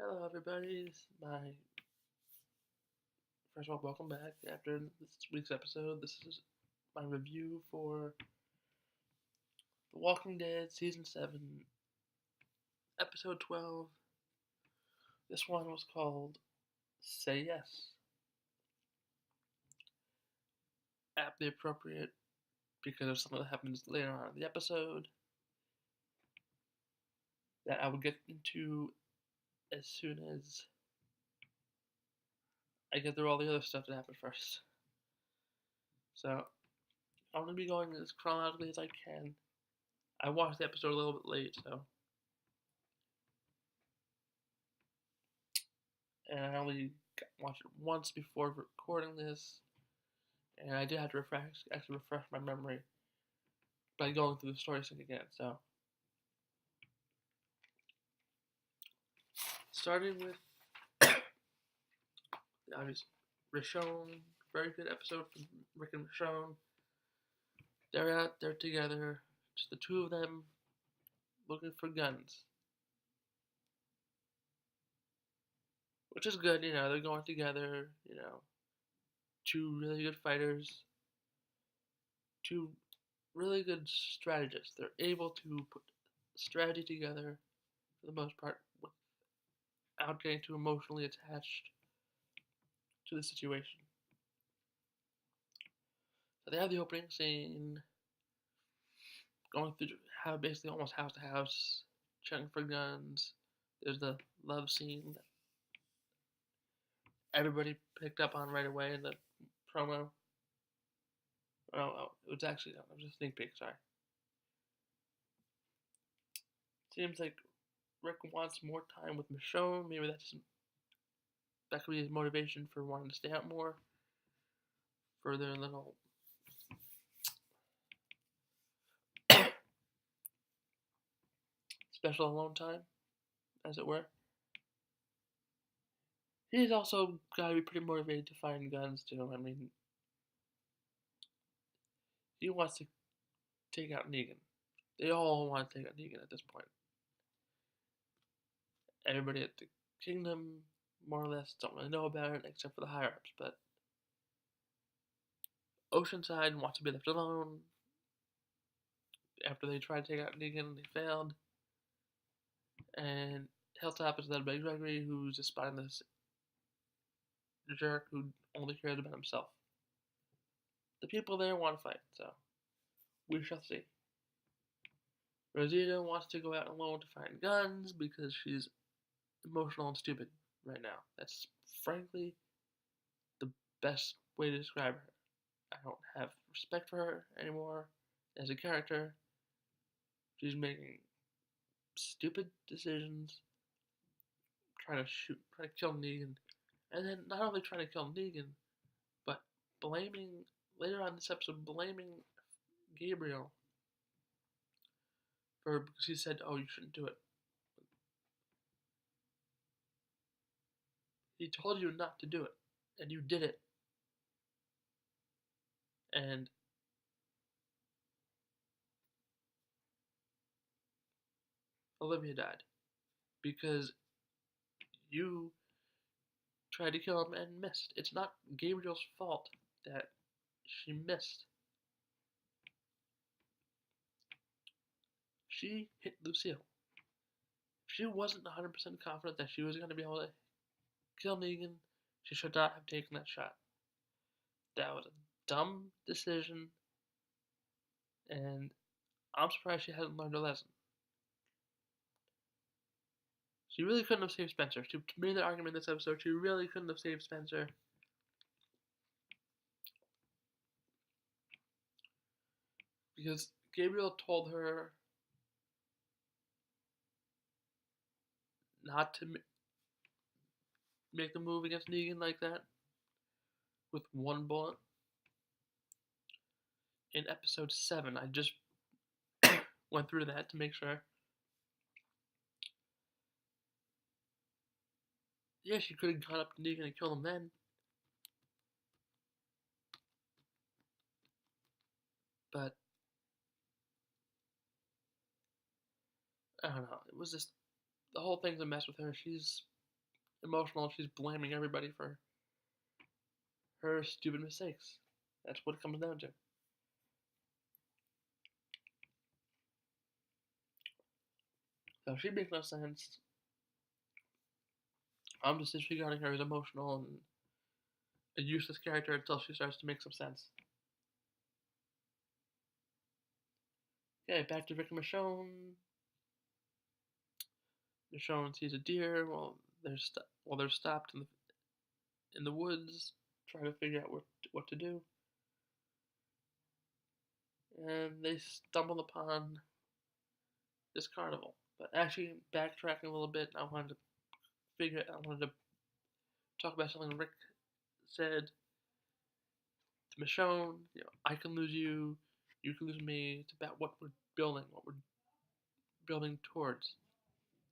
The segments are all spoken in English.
Hello, everybody. This is first of all, welcome back. After this week's episode, this is my review for The Walking Dead Season 7, Episode 12. This one was called Say Yes. Aptly appropriate because of something that happens later on in the episode that I will get into as soon as I get through all the other stuff that happened first. So, I'm going to be going as chronologically as I can. I watched the episode a little bit late, and I only watched it once before recording this, and I did have to refresh my memory by going through the story sync again. So, starting with the obvious Michonne, very good episode from Rick and Michonne. They're out there together, just the two of them, looking for guns, which is good. They're going together. Two really good fighters, two really good strategists. They're able to put strategy together for the most part without getting too emotionally attached to the situation. So they have the opening scene going through basically almost house to house, checking for guns. There's the love scene that everybody picked up on right away in the promo. It was a sneak peek, sorry. Seems like Rick wants more time with Michonne. Maybe that could be his motivation for wanting to stay out more for their little special alone time, as it were. He's also got to be pretty motivated to find guns, too. I mean, he wants to take out Negan. They all want to take out Negan at this point. Everybody at the Kingdom, more or less, don't really know about it, except for the higher-ups, but Oceanside wants to be left alone. After they tried to take out Negan, they failed. And Hilltop is led by Gregory, who's just spotting this jerk who only cares about himself. The people there want to fight, so we shall see. Rosita wants to go out alone to find guns because she's emotional and stupid right now. That's frankly the best way to describe her. I don't have respect for her anymore as a character. She's making stupid decisions, trying to kill Negan, and then not only trying to kill Negan, but later on in this episode, blaming Gabriel because he said, "Oh, you shouldn't do it." He told you not to do it, and you did it. And Olivia died because you tried to kill him and missed. It's not Gabriel's fault that she missed. She hit Lucille. If she wasn't 100% confident that she was going to be able to kill Negan, she should not have taken that shot. That was a dumb decision, and I'm surprised she hasn't learned a lesson. She really couldn't have saved Spencer. She made the argument in this episode, she really couldn't have saved Spencer. Because Gabriel told her not to make the move against Negan like that with one bullet. In episode 7, I just went through that to make sure. Yeah, she could have gone up to Negan and killed him then. But I don't know. It was just the whole thing's a mess with her. She's emotional. She's blaming everybody for her stupid mistakes. That's what it comes down to. So she makes no sense. I'm just disregarding her as emotional and a useless character until she starts to make some sense. Okay, back to Vic and Michonne. Michonne sees a deer while they're stopped in the woods, trying to figure out what to do, and they stumble upon this carnival. But actually, backtracking a little bit, I wanted to talk about something Rick said to Michonne. I can lose you, you can lose me. It's about what we're building towards.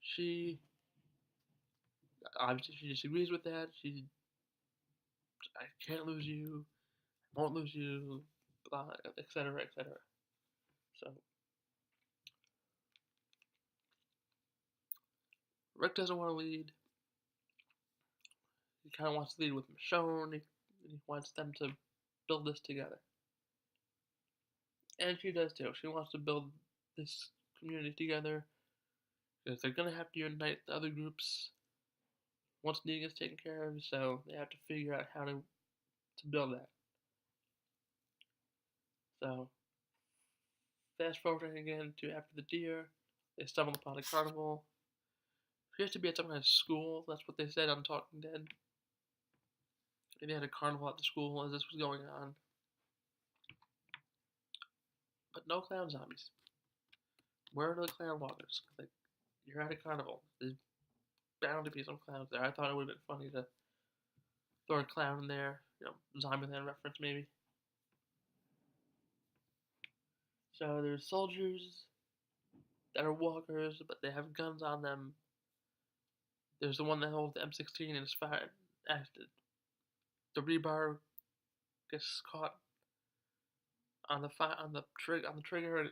She obviously she disagrees with that. I can't lose you, I won't lose you, blah, etc., etc. So Rick doesn't want to lead. He kind of wants to lead with Michonne. He wants them to build this together. And she does too. She wants to build this community together because they're going to have to unite the other groups once Negan is taken care of, so they have to figure out how to build that. So, fast forwarding again to after the deer, they stumble upon a carnival. It appears to be at some kind of school. That's what they said on Talking Dead. They had a carnival at the school as this was going on. But no clown zombies. Where are the clown walkers? Like, you're at a carnival. There's bound to be some clowns there. I thought it would have been funny to throw a clown in there. Zombieland reference maybe. So there's soldiers that are walkers, but they have guns on them. There's the one that holds the M16 and is fired. The rebar gets caught on the trigger, and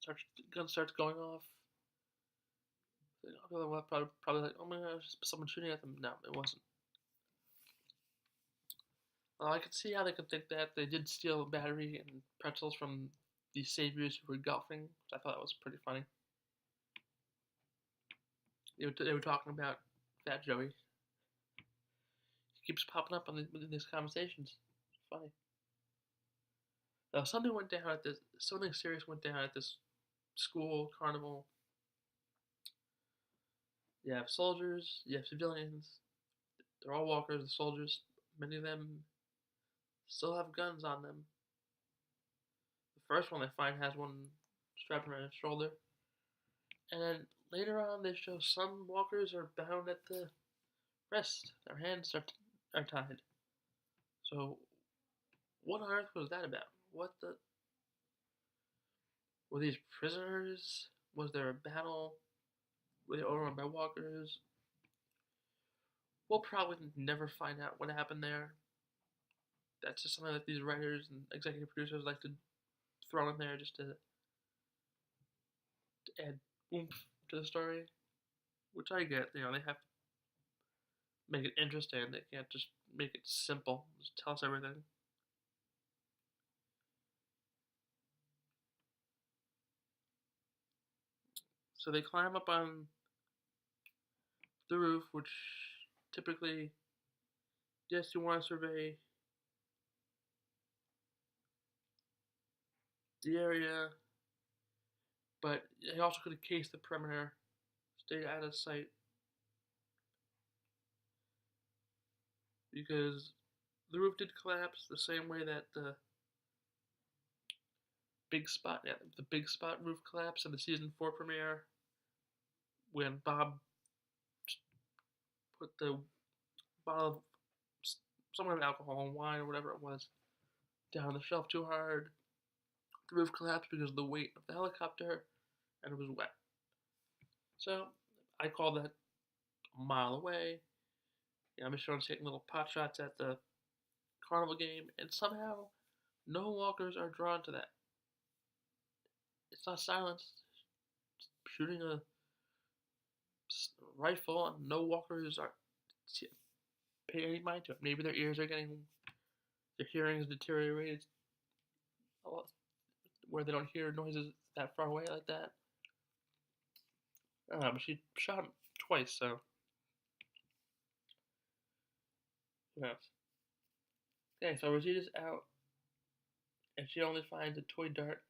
the gun starts going off. Probably like, oh my gosh, someone shooting at them. No, it wasn't. I could see how they could think that. They did steal a battery and pretzels from these saviors who were golfing. I thought that was pretty funny. They were talking about Fat Joey. He keeps popping up in these conversations. It's funny. Something serious went down at this school carnival. You have soldiers, you have civilians. They're all walkers. The soldiers, many of them still have guns on them. The first one they find has one strapped around his shoulder. And then later on, they show some walkers are bound at the wrist. Their hands are tied. So, what on earth was that about? Were these prisoners? Was there a battle? Were they overrun by walkers? We'll probably never find out what happened there. That's just something that these writers and executive producers like to throw in there just to add oomph to the story. Which I get. They have to make it interesting. They can't just make it simple. Just tell us everything. So they climb up on the roof, which typically, yes, you want to survey the area, but you also could have cased the perimeter, stay out of sight, because the roof did collapse the same way that the Big Spot roof collapsed in the season 4 premiere when Bob put the bottle of some kind of alcohol and wine or whatever it was down on the shelf too hard. The roof collapsed because of the weight of the helicopter, and it was wet. So I called that a mile away. I'm just taking little pot shots at the carnival game, and somehow no walkers are drawn to that. It's not silenced. Shooting a rifle, and no walkers are pay any mind to it. Maybe their ears are getting, their hearing is deteriorated a lot, where they don't hear noises that far away like that. I don't know, but she shot him twice, so who knows? Okay, so Rosita's out, and she only finds a toy dart,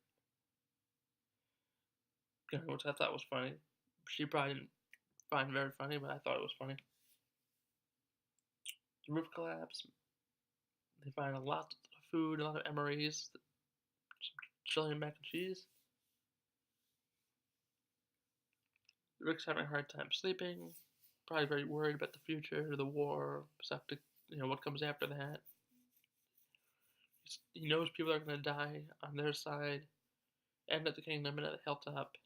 which I thought was funny. She probably didn't find it very funny, but I thought it was funny. The roof collapse. They find a lot of food, a lot of MREs, some chili and mac and cheese. Rick's having a hard time sleeping, probably very worried about the future, the war, septic, what comes after that. He knows people are going to die on their side, and at the kingdom, and at the hilltop.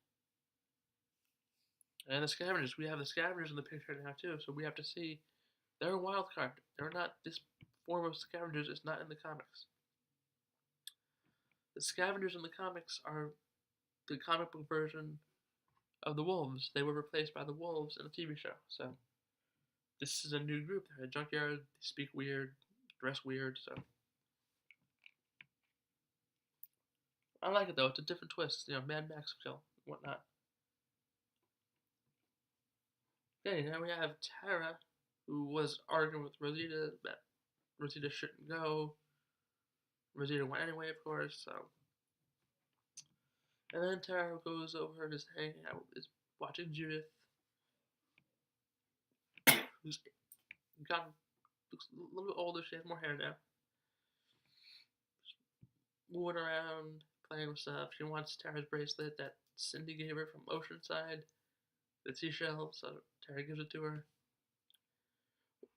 And the scavengers, we have the scavengers in the picture now too, so we have to see, they're a wild card. They're not, this form of scavengers is not in the comics. The scavengers in the comics are the comic book version of the wolves. They were replaced by the wolves in the TV show. So this is a new group. They're a junkyard. They speak weird, dress weird. So I like it though. It's a different twist. Mad Max kill, whatnot. Okay, now we have Tara, who was arguing with Rosita that Rosita shouldn't go. Rosita went anyway, of course. So, and then Tara goes over, is hanging out, is watching Judith, who's looks a little bit older. She has more hair now. Moving around, playing with stuff. She wants Tara's bracelet that Cindy gave her from Oceanside, the seashell, so Tara gives it to her.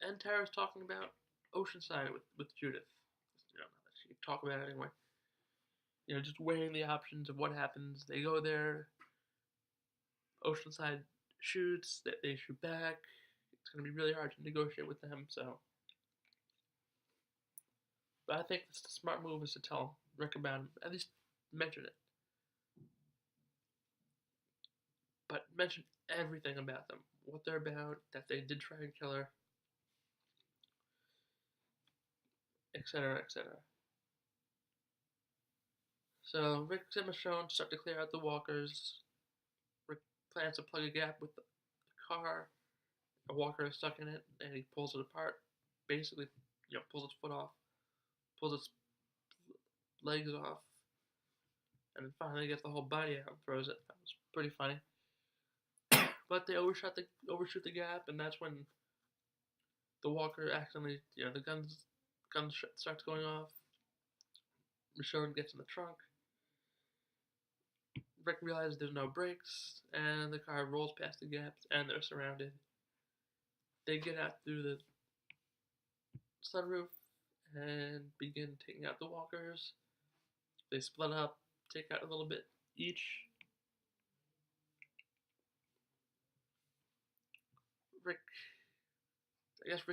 And Tara's talking about Oceanside with Judith. She can talk about it anyway. Just weighing the options of what happens. They go there. Oceanside shoots. They shoot back. It's going to be really hard to negotiate with them, so. But I think the smart move is to tell Rick about him. At least mention it. But mention everything about them. What they're about, that they did try and kill her, etc., etc. So Rick's and Michonne start to clear out the walkers. Rick plans to plug a gap with the car. A walker is stuck in it, and he pulls it apart. Basically, pulls its foot off, pulls its legs off, and then finally gets the whole body out and throws it. That was pretty funny. But they overshoot the gap, and that's when the walker accidentally, the guns starts going off. Michonne gets in the trunk. Rick realizes there's no brakes, and the car rolls past the gaps, and they're surrounded. They get out through the sunroof and begin taking out the walkers. They split up, take out a little bit each. Rick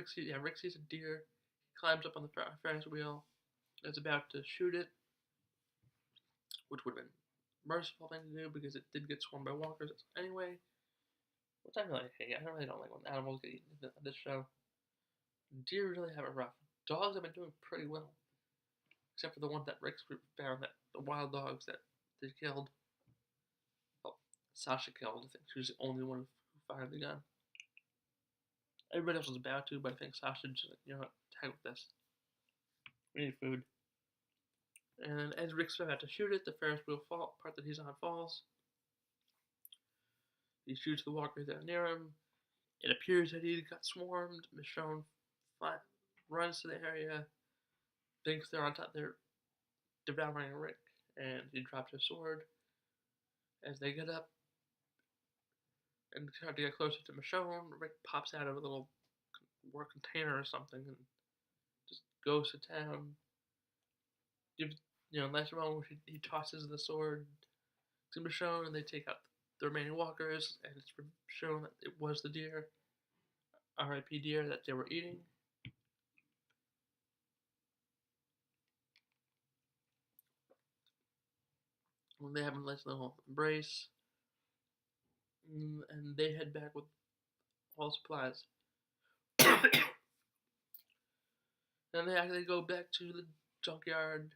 sees a deer. He climbs up on the Ferris wheel. Is about to shoot it, which would have been a merciful thing to do because it did get swarmed by walkers anyway. Which I really hate. I really don't like when animals get eaten on this show. Deer really have it rough. Dogs have been doing pretty well, except for the one that Rick's group found, that the wild dogs that they killed. Well, Sasha killed. I think she was the only one who fired the gun. Everybody else was about to, but I think Sasha just tag with this. We need food. And as Rick's about to shoot it, the Ferris wheel part that he's on falls. He shoots the walkers that are near him. It appears that he got swarmed. Michonne runs to the area, thinks they're devouring Rick, and he drops his sword. As they get up and try to get closer to Michonne, Rick pops out of a little war container or something and just goes to town. Nice moment where he tosses the sword to Michonne, and they take out the remaining walkers, and it's shown that it was the deer, R.I.P. deer, that they were eating. When they have a nice little embrace, and they head back with all supplies. And they actually go back to the junkyard,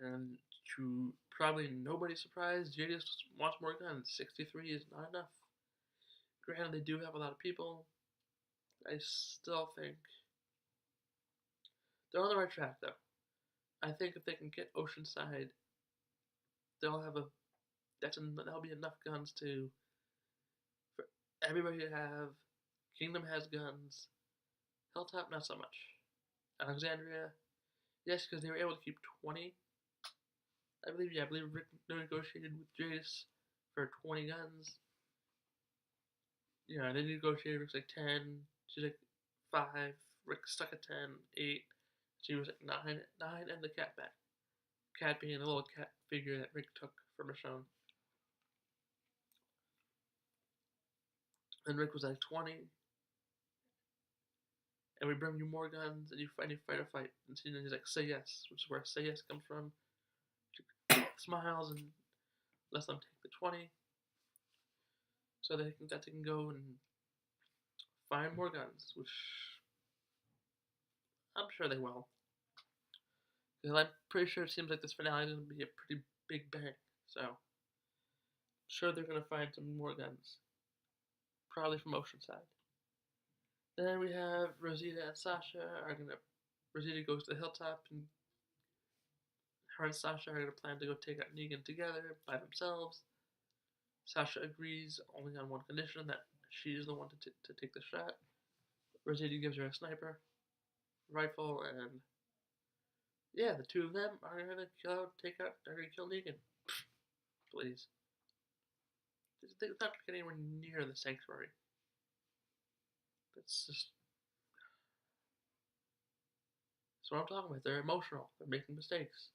and to probably nobody's surprise, Jadis wants more guns. 63 is not enough. Granted, they do have a lot of people. I still think they're on the right track, though. I think if they can get Oceanside, they'll have that'll be enough guns for everybody to have. Kingdom has guns. Hilltop, not so much. Alexandria, yes, because they were able to keep 20. I believe Rick negotiated with Jadis for 20 guns. Yeah, they negotiated Rick's like 10. She's like 5. Rick stuck at 10, 8. She was like 9, and the cat back. Cat being the little cat figure that Rick took from Michonne. And Rick was like 20. And we bring you more guns, and you fight a fight. And he's like, say yes, which is where say yes comes from. She smiles and lets them take the 20. So they can go and find more guns, which I'm sure they will. Because I'm pretty sure it seems like this finale is going to be a pretty big bang. So, I'm sure they're going to find some more guns. Probably from Oceanside. Then we have Rosita and Sasha Rosita goes to the hilltop, and her and Sasha are going to plan to go take out Negan together by themselves. Sasha agrees only on one condition, that she's the one to take the shot. Rosita gives her a sniper rifle, and yeah, the two of them are going to kill Negan. Please. They're not getting anywhere near the sanctuary. That's just... That's what I'm talking about. They're emotional. They're making mistakes.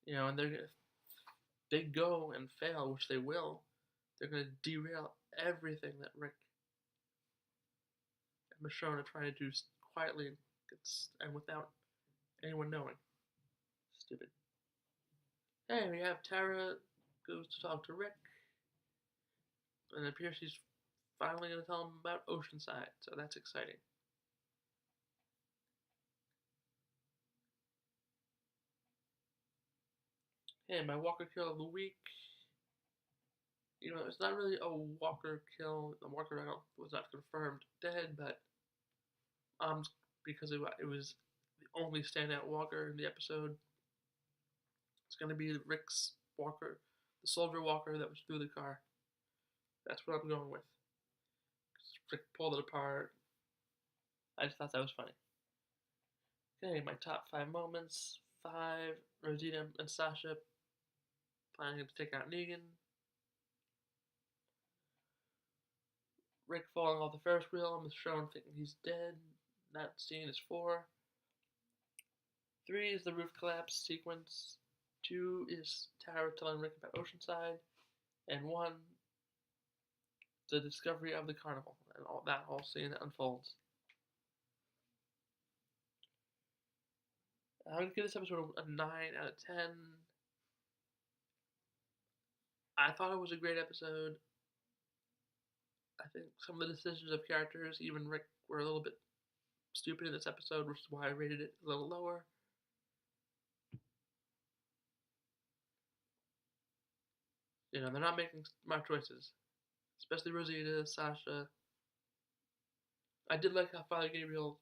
And if they go and fail, which they will, they're going to derail everything that Rick and Michonne are trying to do quietly and without anyone knowing. Stupid. Hey, we have Tara goes to talk to Rick, and it appears she's finally going to tell him about Oceanside, so that's exciting. Hey, my Walker kill of the week. It's not really a Walker kill. The Walker was not confirmed dead, but because it was the only standout Walker in the episode, it's going to be Rick's Walker, the soldier Walker that was through the car. That's what I'm going with. Rick pulled it apart. I just thought that was funny. Okay, my top 5 moments. 5, Rosita and Sasha planning to take out Negan. Rick falling off the Ferris wheel and Michonne thinking he's dead. That scene is 4. 3 is the roof collapse sequence. 2 is Tara telling Rick about Oceanside. And 1, the discovery of the carnival and all that whole scene that unfolds. I'm going to give this episode a 9 out of 10. I thought it was a great episode. I think some of the decisions of characters, even Rick, were a little bit stupid in this episode, which is why I rated it a little lower. They're not making smart choices. Especially Rosita, Sasha. I did like how Father Gabriel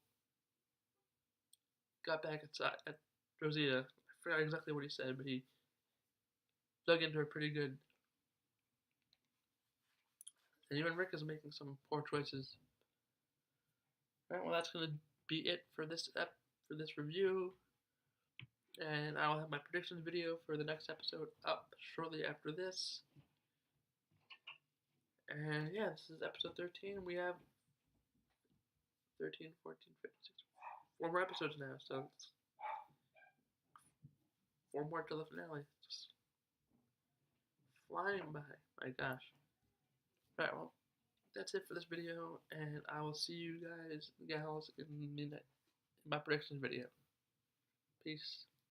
got back at Rosita. I forgot exactly what he said, but he dug into her pretty good. And even Rick is making some poor choices. Alright, well that's going to be it for this review. And I will have my predictions video for the next episode up shortly after this. And yeah, this is episode 13. We have 13, 14, 15, 16, 4 more episodes now, so it's 4 more to the finale. Just flying by. My gosh. Alright, well, that's it for this video, and I will see you guys, gals, in my predictions video. Peace.